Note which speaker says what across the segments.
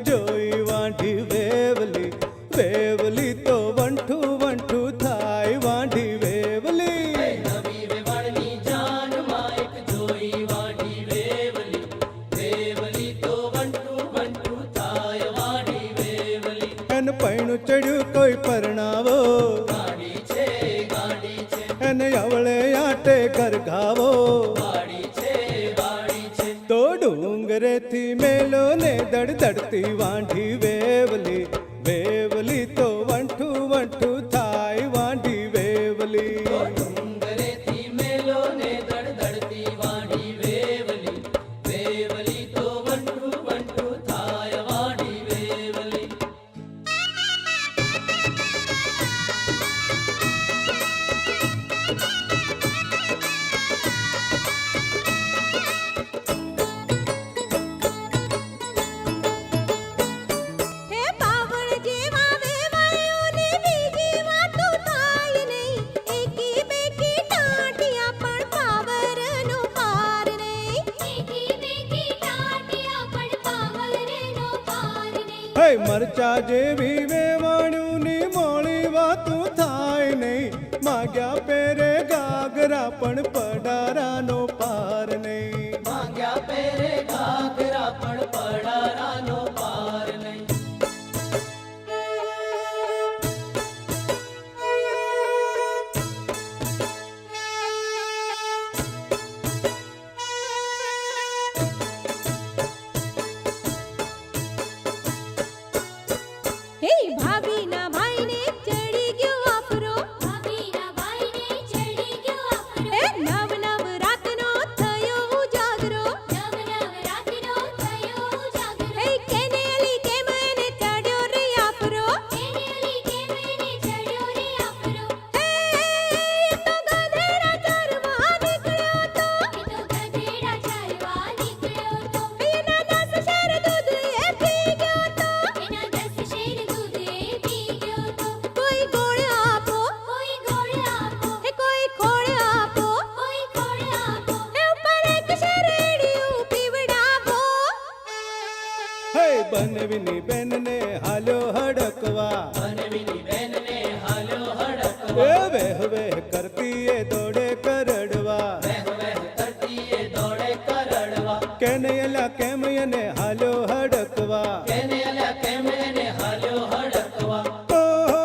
Speaker 1: જોઈ વાંઢી વેવલી વેવલી તો વંઠુ વંઠુ થાય વાંઢી વેવલી
Speaker 2: નવી વેવાણની જાનમાં એક જોઈ વાંઢી વેવલી વેવલી તો વંઠુ વંઠુ થાય વાંઢી વેવલી
Speaker 1: એન પૈણું ચડ્યું કોઈ પરણાવો
Speaker 2: ગાડી છે
Speaker 1: એને અવળે આટે ઘર ગાવો તો ડુંગરેથી મેલો ને દડદડતી વાંઢી વેવલી વેવલી તો વંઠુ વંઠુ થાય વાંઢી વેવલી
Speaker 2: ડુંગરેથી મેલો ને દડદડતી વાંઢી વેવલી વેવલી તો વંઠુ વંઠુ થાય વાંઢી વેવલી
Speaker 1: મરચા જેવી વેવાણ્યું ની મોળી વાતું થાય નહીં માગ્યા પેરે ગાગરા પણ પડારાનો પાર નહીં
Speaker 2: માંગ્યા પેરે ઘાઘરા પણ પડારાનો પાર નહીં
Speaker 1: બનવીની બેનને હાલ્યો હડકવા
Speaker 2: બનવીની બેનને હાલ્યો હડકવા
Speaker 1: એ વેહ વેહ કરતી એ દોડે કરડવા
Speaker 2: વેહ વેહ કરતી એ દોડે કરડવા
Speaker 1: કેને એલા કેમ એને હાલ્યો હડકવા
Speaker 2: કેને અલ્યા કેમ એને હાલ્યો હડકવા
Speaker 1: ઓહો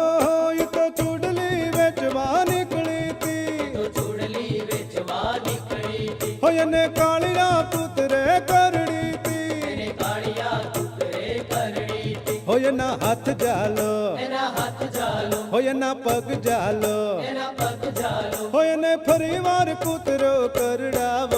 Speaker 1: એ તો ચૂડલી વેચવા નીકળી તી
Speaker 2: તો ચૂડલી વેચવા નીકળી તી
Speaker 1: હોય એને કાળિયા કૂતરે કરડી તી
Speaker 2: એને કાળિયા કૂતરે કરડી તી
Speaker 1: હોય એના હાથ જાલો
Speaker 2: એના હાથ જાલો
Speaker 1: હોય એના પગ જાલો
Speaker 2: એના પગ જાલો
Speaker 1: હોય એને ફરી વાર કૂતરો કરડાવો